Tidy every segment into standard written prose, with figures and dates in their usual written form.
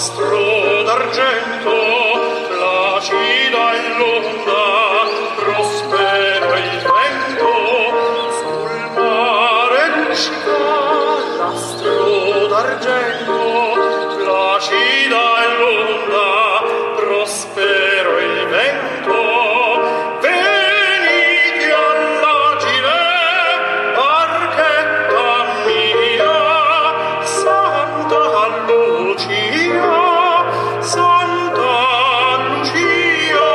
l'astro d'argento, placida e l'onda, prospero il vento, sul mare luccica l'astro d'argento, placida e l'onda, prospero il vento. Venite all'agile, barchetta mia, Santa Lucia, Santa Lucia.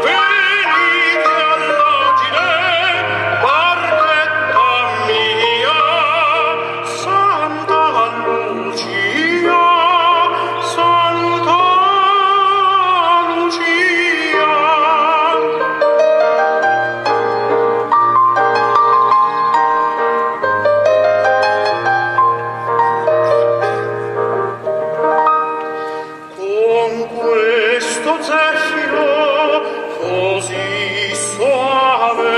Venite all'agile, barchetta mia, Santa Lucia, Santa Lucia. Con questo zeffiro così soave,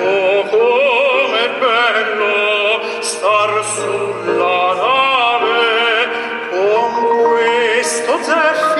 oh com'è bello star sulla nave. Con questo zeffiro